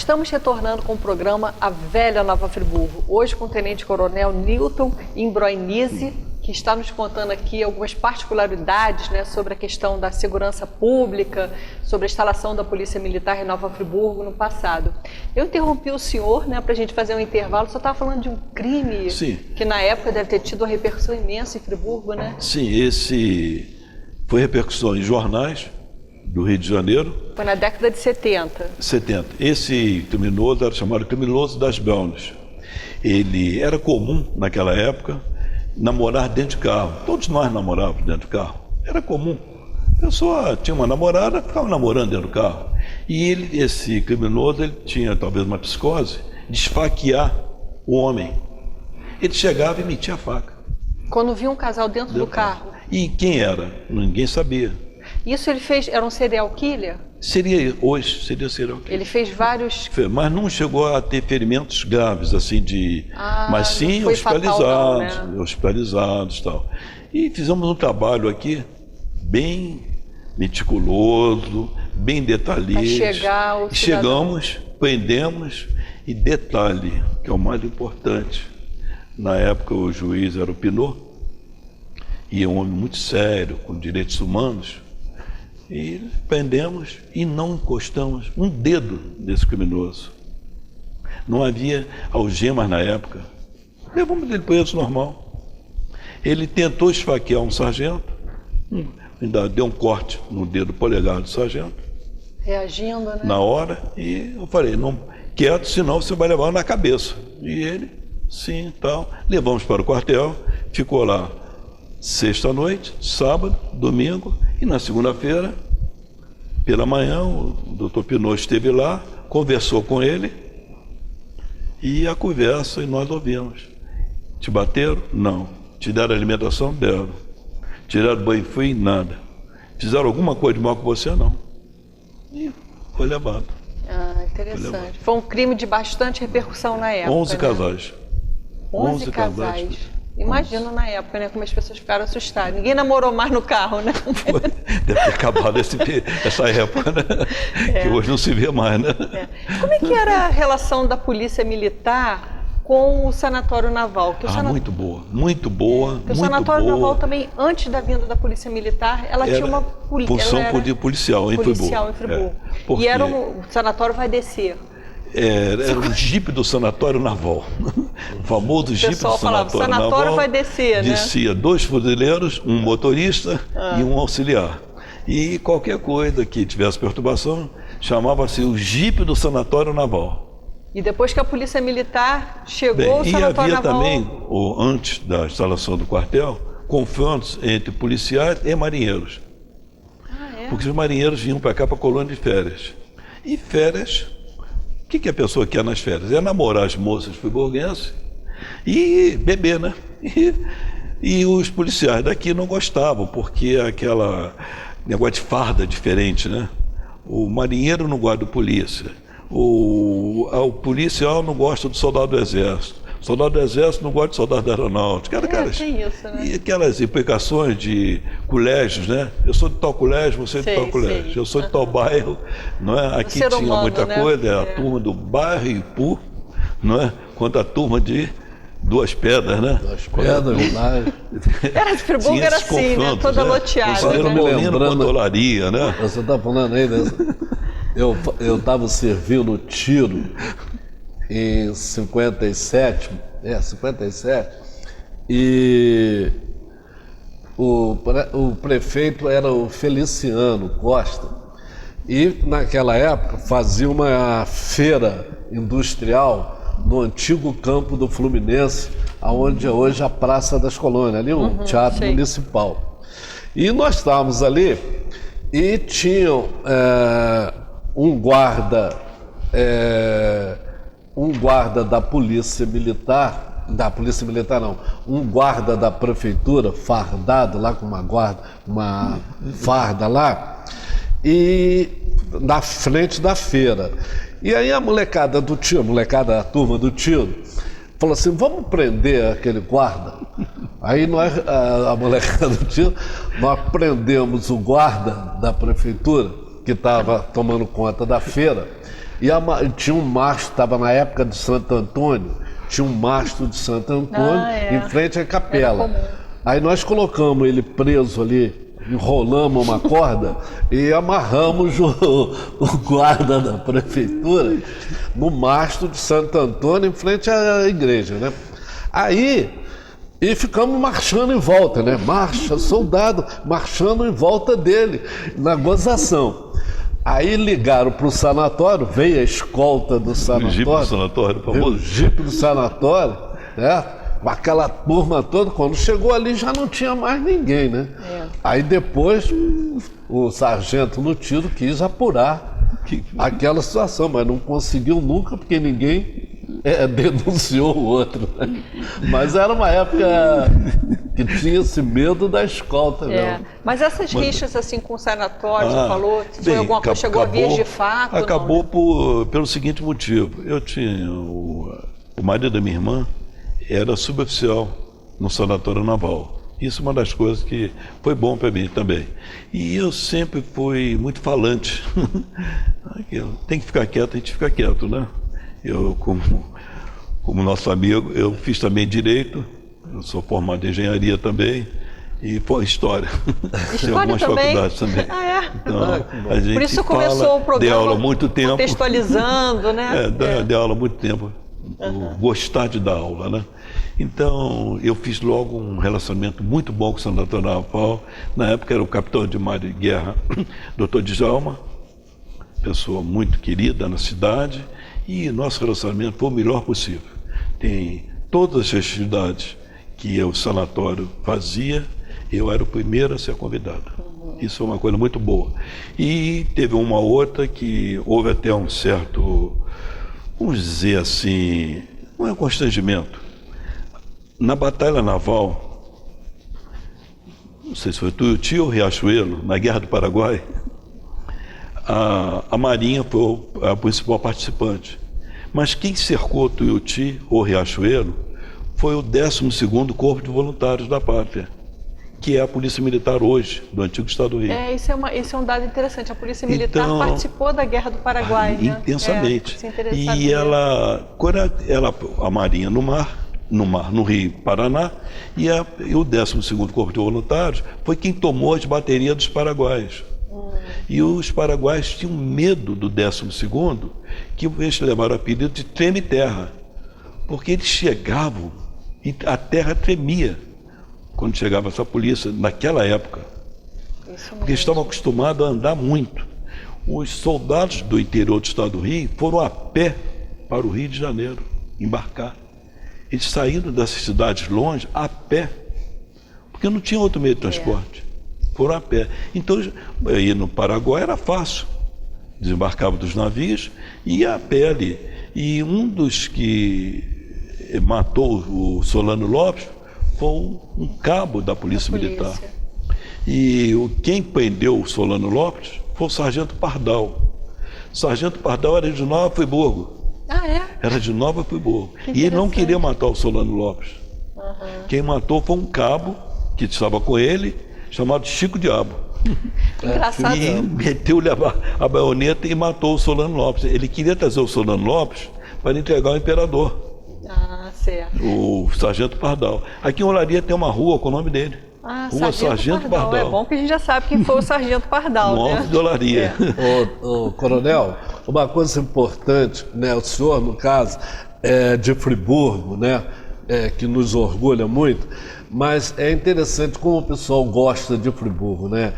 estamos retornando com o programa A Velha Nova Friburgo, hoje com o Tenente Coronel Newton Imbroinise, que está nos contando aqui algumas particularidades, né, sobre a questão da segurança pública, sobre a instalação da Polícia Militar em Nova Friburgo no passado. Eu interrompi o senhor, né, para a gente fazer um intervalo, só estava falando de um crime que na época deve ter tido uma repercussão imensa em Friburgo, né? Sim, esse foi repercussão em jornais do Rio de Janeiro. Foi na década de 70. Esse criminoso era chamado criminoso das Belnas. Ele era comum naquela época namorar dentro de carro. Todos nós namorávamos dentro de carro. Era comum. A pessoa tinha uma namorada, ficava namorando dentro do carro. E ele, esse criminoso, ele tinha talvez uma psicose de esfaquear o homem. Ele chegava e metia a faca. Quando via um casal dentro do carro. E quem era? Ninguém sabia. Isso ele fez, era um serial killer? Seria serial killer. Ele fez vários... Mas não chegou a ter ferimentos graves, assim, mas sim hospitalizados, fatal, não, né? Hospitalizados e tal. E fizemos um trabalho aqui bem meticuloso, bem detalhista. Chegamos, prendemos, e detalhe, que é o mais importante. Na época o juiz era o Pinot, e é um homem muito sério, com direitos humanos. E prendemos e não encostamos um dedo desse criminoso. Não havia algemas na época. Levamos ele preso normal. Ele tentou esfaquear um sargento, ainda deu um corte no dedo polegar do sargento. Reagindo, né? Na hora, e eu falei, não, quieto, senão você vai levar na cabeça. E ele, sim, tal. Levamos para o quartel, ficou lá sexta-noite, sábado, domingo, e na segunda-feira, pela manhã, o doutor Pinot esteve lá, conversou com ele, e a conversa, e nós ouvimos. Te bateram? Não. Te deram alimentação? Deram. Tiraram banho frio? Nada. Fizeram alguma coisa de mal com você? Não. E foi levado. Ah, interessante. Foi um crime de bastante repercussão na época. 11 casais. 11 casais. Imagina na época, né, como as pessoas ficaram assustadas. Ninguém namorou mais no carro, né? Deve ter acabado essa época, né? Que hoje não se vê mais, né? Como é que era a relação da Polícia Militar com o Sanatório Naval? Muito boa, muito boa. O Sanatório Naval também, antes da vinda da Polícia Militar, ela tinha uma função policial em Friburgo. E o sanatório vai descer. Era o jipe do Sanatório Naval. O famoso jipe do Sanatório Naval. O sanatório vai descer, né? Descia 2 fuzileiros, um motorista e um auxiliar. E qualquer coisa que tivesse perturbação, chamava-se o jipe do Sanatório Naval. E depois que a Polícia Militar chegou, o Sanatório Naval... E havia também, antes da instalação do quartel, confrontos entre policiais e marinheiros. Porque os marinheiros vinham para cá para a colônia de férias. E férias... O que a pessoa quer nas férias? É namorar as moças friburguenses e beber, né? E os policiais daqui não gostavam, porque aquela negócio de farda diferente, né? O marinheiro não gosta do polícia, o policial não gosta do soldado do exército, o soldado do exército não gosta do soldado da aeronáutica. Tem isso, né? E aquelas implicações de colégios, né? Eu sou de tal colégio, você é de tal colégio. Eu sou de tal bairro, não é? Aqui tinha humano, muita coisa, a turma do bairro Ipu, não é? Quanto a turma de Duas Pedras, né? Duas Pedras, lá. Era de Friburgo, era assim, né? Toda loteada. Você era Molino, né? Você está falando aí dessa... Eu estava servindo tiro em 57, e o prefeito era o Feliciano Costa, e naquela época fazia uma feira industrial no antigo campo do Fluminense, onde é hoje a Praça das Colônias, ali um teatro municipal. E nós estávamos ali e tinham um guarda da Polícia Militar, um guarda da prefeitura, fardado lá com uma farda lá, e na frente da feira. E aí a molecada do tiro, a turma do tiro, falou assim, vamos prender aquele guarda. Aí nós, a molecada do tiro, nós prendemos o guarda da prefeitura, que estava tomando conta da feira, E tinha um mastro, estava na época de Santo Antônio, tinha um mastro de Santo Antônio em frente à capela. Aí nós colocamos ele preso ali, enrolamos uma corda e amarramos o guarda da prefeitura no mastro de Santo Antônio em frente à igreja, né? Aí, e ficamos marchando em volta, né? Marcha, soldado, marchando em volta dele, na gozação. Aí ligaram para o sanatório, veio a escolta do sanatório. O jipe do sanatório, famoso. O jipe do sanatório, né? Aquela turma toda, quando chegou ali já não tinha mais ninguém, né? Aí depois o sargento no tiro quis apurar aquela situação, mas não conseguiu nunca porque ninguém denunciou o outro. Né? Mas era uma época que tinha esse medo da escolta mesmo. Mas essas rixas assim com o sanatório, você falou, foi alguma coisa, chegou a vias de fato? Acabou pelo seguinte motivo. Eu tinha o marido da minha irmã era suboficial no sanatório naval. Isso é uma das coisas que foi bom para mim também. E eu sempre fui muito falante. Tem que ficar quieto, a gente fica quieto, né? Eu, como nosso amigo, eu fiz também Direito, eu sou formado em Engenharia também, e História. Tem algumas faculdades também. Então, a gente por isso começou o programa dei aula há muito tempo, contextualizando, né? Dei aula há muito tempo. Gostar de dar aula, né? Então, eu fiz logo um relacionamento muito bom com o Sanatório Naval. Na época era o capitão de mar de guerra, Dr. Djalma, pessoa muito querida na cidade, e nosso relacionamento foi o melhor possível. Tem todas as festividades que o sanatório fazia, eu era o primeiro a ser convidado. Isso é uma coisa muito boa. E teve uma outra que houve até um certo, vamos dizer assim, não é um constrangimento. Na Batalha Naval, não sei se foi Tuiuti ou Riachuelo, na Guerra do Paraguai, a Marinha foi a principal participante. Mas quem cercou Tuiuti ou Riachuelo foi o 12º Corpo de Voluntários da Pátria, que é a Polícia Militar hoje, do antigo Estado do Rio. Esse é um dado interessante. A Polícia Militar participou da Guerra do Paraguai. Intensamente. E a Marinha no Rio Paraná, e o 12º Corpo de Voluntários foi quem tomou as baterias dos paraguaios. E os paraguaios tinham medo do 12º, que eles levaram o apelido de treme-terra, porque eles chegavam e a terra tremia quando chegava essa polícia, naquela época. Porque eles estavam acostumados a andar muito. Os soldados do interior do Estado do Rio foram a pé para o Rio de Janeiro, embarcar. Eles saíram dessas cidades longe a pé, porque não tinha outro meio de transporte. Foram a pé. Então, ir no Paraguai era fácil. Desembarcava dos navios e ia a pé ali. E um dos que matou o Solano Lopes foi um cabo da Polícia Militar. E quem prendeu o Solano Lopes foi o Sargento Pardal. O Sargento Pardal era de Nova Friburgo. Era de Nova Friburgo. E ele não queria matar o Solano Lopes. Quem matou foi um cabo que estava com ele, chamado Chico Diabo. Engraçado. E meteu-lhe a baioneta e matou o Solano Lopes. Ele queria trazer o Solano Lopes para entregar ao imperador. Certo. O Sargento Pardal. Aqui em Olaria tem uma rua com o nome dele. Rua Sargento Pardal. É bom que a gente já sabe quem foi o Sargento Pardal. Norte de Olaria. Coronel, uma coisa importante, né? O senhor, no caso, é de Friburgo, né? Que nos orgulha muito, mas é interessante como o pessoal gosta de Friburgo, né?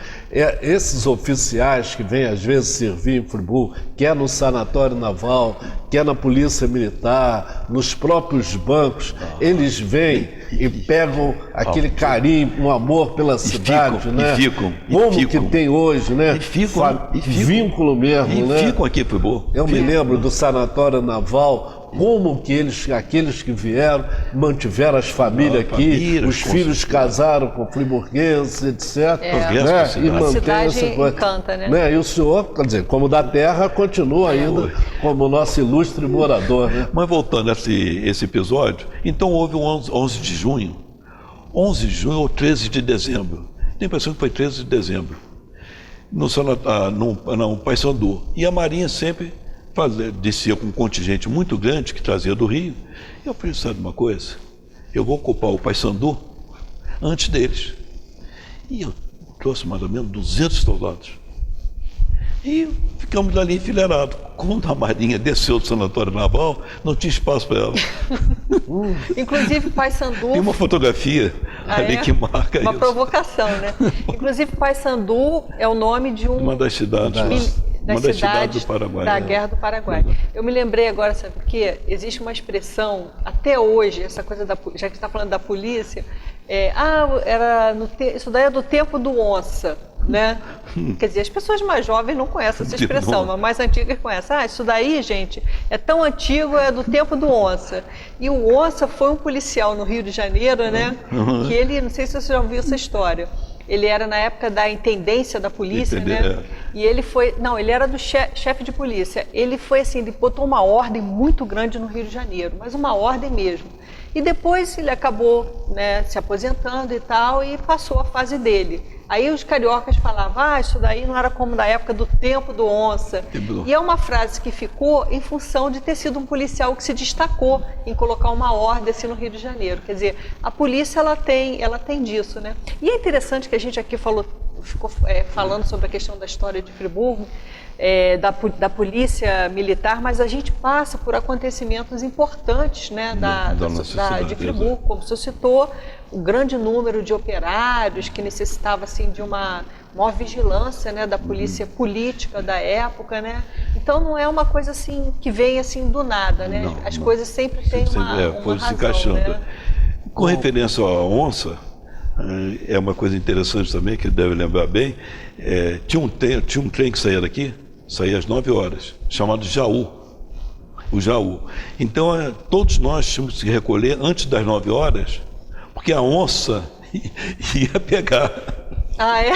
Esses oficiais que vêm às vezes servir em Friburgo, quer no sanatório naval, quer na polícia militar, nos próprios bancos, eles vêm e pegam aquele carinho, um amor pela cidade, né? Como que tem hoje, né? Vínculo mesmo, né? Ficam aqui em Friburgo. Eu me lembro do sanatório naval, como que aqueles que vieram, mantiveram as famílias aqui, os filhos casaram com friburgueses, etc. Né? E mantém essa coisa. Encanta, né? E o senhor, quer dizer, como da terra, continua ainda como nosso ilustre morador. Né? Mas voltando a esse episódio, então houve um 11 de junho. 11 de junho ou 13 de dezembro. Tem a impressão que foi 13 de dezembro. No Paysandu. E a Marinha sempre descia com um contingente muito grande que trazia do Rio. E eu falei, sabe uma coisa? Eu vou ocupar o Paissandu antes deles. E eu trouxe mais ou menos 200 soldados. E ficamos ali enfileirados. Quando a Marinha desceu do Sanatório Naval, não tinha espaço para ela. Inclusive, Paissandu... Tem uma fotografia ali que marca uma isso. provocação, né? Inclusive, Paissandu é o nome de uma das cidades. Uma das cidades do Paraguai. Da Guerra do Paraguai. Eu me lembrei agora, sabe por quê? Existe uma expressão, até hoje, essa coisa da... Já que você está falando da polícia, isso daí é do tempo do onça, né? Quer dizer, as pessoas mais jovens não conhecem essa expressão, mas mais antigas conhecem. Isso daí, gente, é tão antigo, é do tempo do onça. E o onça foi um policial no Rio de Janeiro, né? Que ele, não sei se você já ouviu essa história, ele era na época da intendência da polícia, né? E ele foi... Não, ele era do chefe de polícia. Ele foi assim, ele botou uma ordem muito grande no Rio de Janeiro, mas uma ordem mesmo. E depois ele acabou, né, se aposentando e tal, e passou a fase dele. Aí os cariocas falavam, isso daí não era como da época do tempo do onça. E é uma frase que ficou em função de ter sido um policial que se destacou em colocar uma ordem assim no Rio de Janeiro. Quer dizer, a polícia ela tem disso, né? E é interessante que a gente aqui ficou falando sobre a questão da história de Friburgo, da polícia militar, mas a gente passa por acontecimentos importantes, né, de Friburgo, como você citou, o grande número de operários que necessitava assim, de uma maior vigilância, né, da polícia política da época, né? Então não é uma coisa assim que vem assim do nada, né? As coisas sempre têm uma razão, se encaixando. Né? Com referência à onça, é uma coisa interessante também, que deve lembrar bem, tinha um trem que saía daqui, saía às 9 horas, chamado Jaú, o Jaú. Então, todos nós tínhamos que se recolher antes das 9 horas, porque a onça ia pegar. Ah, é?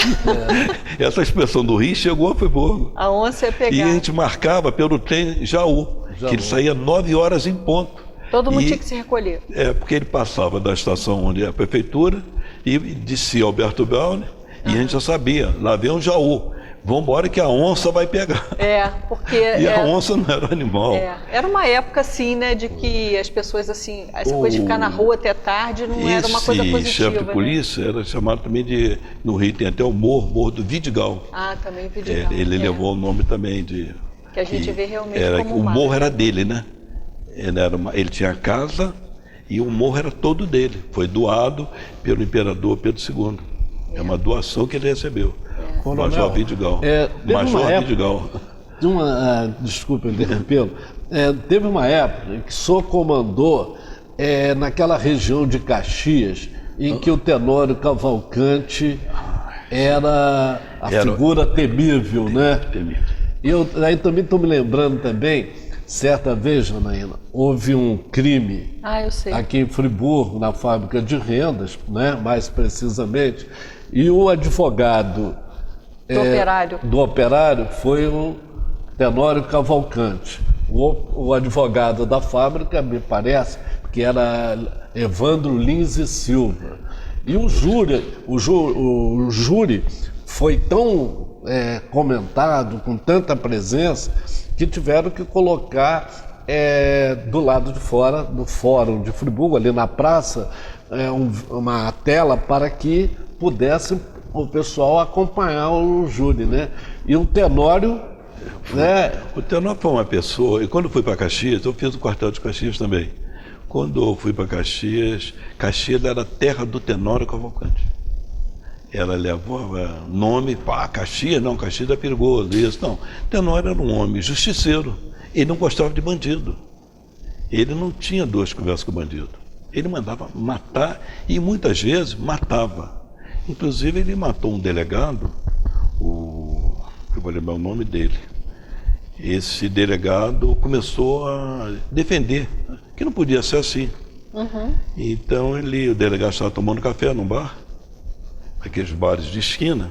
Essa expressão do Rio chegou a Friburgo. A onça ia pegar. E a gente marcava pelo trem Jaú, que ele saía 9 horas em ponto. Todo mundo tinha que se recolher. Porque ele passava da estação onde é a prefeitura e descia Alberto Brown, e a gente já sabia, lá vem um Jaú. Vamos embora que a onça vai pegar. Porque... E a onça não era animal. Era uma época, assim, né, de que as pessoas, assim, essa coisa de ficar na rua até tarde não era uma coisa positiva. Esse chefe de polícia era chamado também de... No Rio tem até o Morro do Vidigal. Ah, também o Vidigal. Ele levou o nome também de... Que a gente vê realmente como o morro era dele, né? Ele tinha casa e o morro era todo dele. Foi doado pelo imperador Pedro II. É uma doação que ele recebeu. Major Vidigal. Major Vidigal. Desculpa interrompê-lo. Teve uma época em que o senhor comandou naquela região de Caxias, em que o Tenório Cavalcante era a figura temível, né? Temível. Eu aí também estou me lembrando também, certa vez, Janaína, houve um crime aqui em Friburgo, na fábrica de rendas, né? Mais precisamente, e o advogado do operário foi o Tenório Cavalcante. O advogado da fábrica, me parece, que era Evandro Lins e Silva. E o júri foi tão comentado, com tanta presença, que tiveram que colocar do lado de fora, do Fórum de Friburgo, ali na praça, uma tela para que pudesse o pessoal acompanhar o júri, né? E o Tenório... O Tenório foi uma pessoa... E quando fui para Caxias, eu fiz o quartel de Caxias também. Quando eu fui para Caxias, Caxias era a terra do Tenório Cavalcante. Ela levava nome... Caxias é perigoso, isso. Não, Tenório era um homem justiceiro. Ele não gostava de bandido. Ele não tinha duas conversas com o bandido. Ele mandava matar e muitas vezes matava. Inclusive ele matou um delegado, eu vou lembrar o nome dele. Esse delegado começou a defender, que não podia ser assim. Uhum. Então o delegado estava tomando café num bar, aqueles bares de esquina.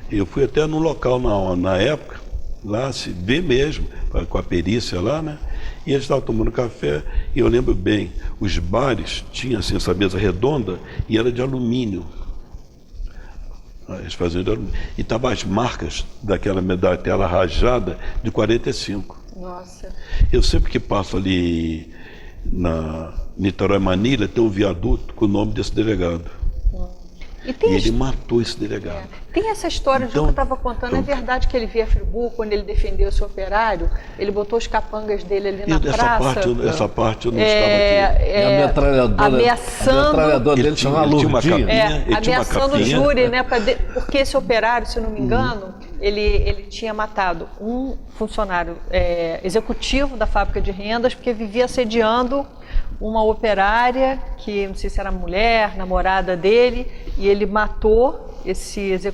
Eu fui até no local na época, lá se vê mesmo, com a perícia lá, né? E eles estavam tomando café, e eu lembro bem, os bares tinham assim, essa mesa redonda e era de alumínio. Eles faziam de alumínio. E estavam as marcas daquela tela rajada de 45. Nossa. Eu sempre que passo ali na Niterói Manilha, tem um viaduto com o nome desse delegado. E ele matou esse delegado. Tem essa história de que eu estava contando, é verdade que ele via Friburgo, quando ele defendeu esse operário, ele botou os capangas dele ali na praça. Essa parte eu não estava aqui. A metralhadora dele tinha uma capinha. Ameaçando o júri, né? Porque esse operário, se eu não me engano, ele tinha matado um funcionário executivo da fábrica de rendas, porque vivia assediando uma operária, que não sei se era mulher, namorada dele, e ele matou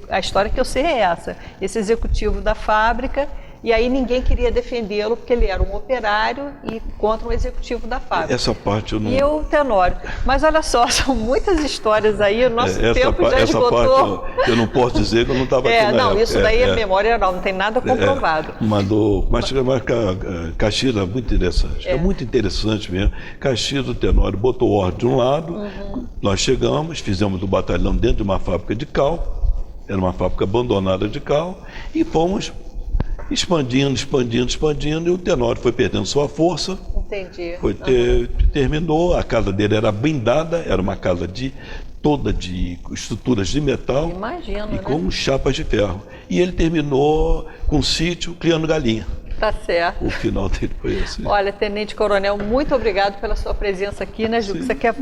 a história que eu sei é essa, esse executivo da fábrica, e aí ninguém queria defendê-lo porque ele era um operário e contra um executivo da fábrica. Essa parte eu não... E o Tenório. Mas olha só, são muitas histórias aí, o nosso tempo já esgotou. Essa parte eu não posso dizer que eu não estava aqui na época. Isso daí é memória oral, não tem nada comprovado. Mas Caxias é muito interessante, é muito interessante mesmo. Caxias, o Tenório botou ordem de um lado, nós chegamos, fizemos o batalhão dentro de uma fábrica de cal, era uma fábrica abandonada de cal, e fomos expandindo, e o Tenório foi perdendo sua força. Entendi. Terminou, a casa dele era blindada, era uma casa toda de estruturas de metal. Imagino, e com chapas de ferro. E ele terminou com um sítio criando galinha. Tá certo. O final dele foi assim. Olha, Tenente Coronel, muito obrigado pela sua presença aqui, né, Ju? Você quer...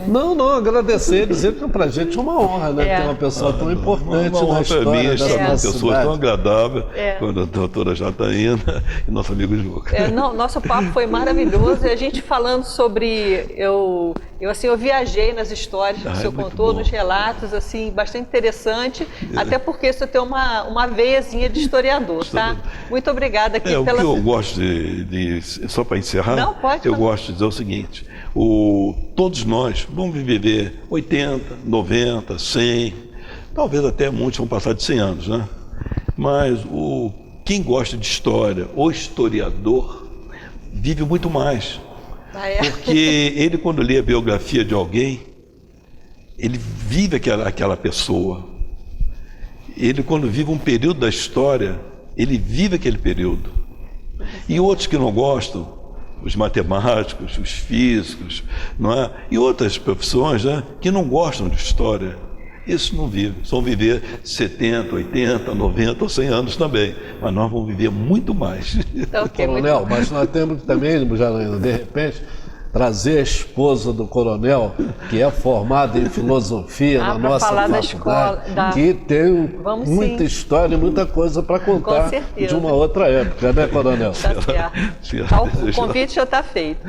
Não, agradecer, dizer que pra gente é uma honra, né? Ter uma pessoa tão importante na história dessa nossa uma pessoa tão agradável, quando a doutora Jataína e nosso amigo Juca. Nosso papo foi maravilhoso, e a gente falando sobre... Eu viajei nas histórias que o senhor contou, nos relatos, assim, bastante interessante, até porque você tem uma veiazinha de historiador, tá? Muito obrigada aqui o que eu gosto só para encerrar, eu gosto de dizer o seguinte, todos nós vamos viver 80, 90, 100, talvez até muitos vão passar de 100 anos, né? Mas quem gosta de história, o historiador, vive muito mais. Porque ele, quando lê a biografia de alguém, ele vive aquela pessoa. Ele, quando vive um período da história, ele vive aquele período. E outros que não gostam, os matemáticos, os físicos, não é? E outras profissões, né, que não gostam de história, isso não vive. Vão viver 70, 80, 90 ou 100 anos também. Mas nós vamos viver muito mais. Coronel, mas nós temos também, de repente, trazer a esposa do coronel, que é formada em filosofia na nossa faculdade, que tem muita história e muita coisa para contar de uma outra época, né, coronel? Tá certo. O convite já está feito.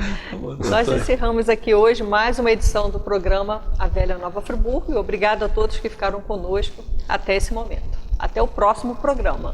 Nós encerramos aqui hoje mais uma edição do programa A Velha Nova Friburgo, e obrigado a todos que ficaram conosco até esse momento. Até o próximo programa.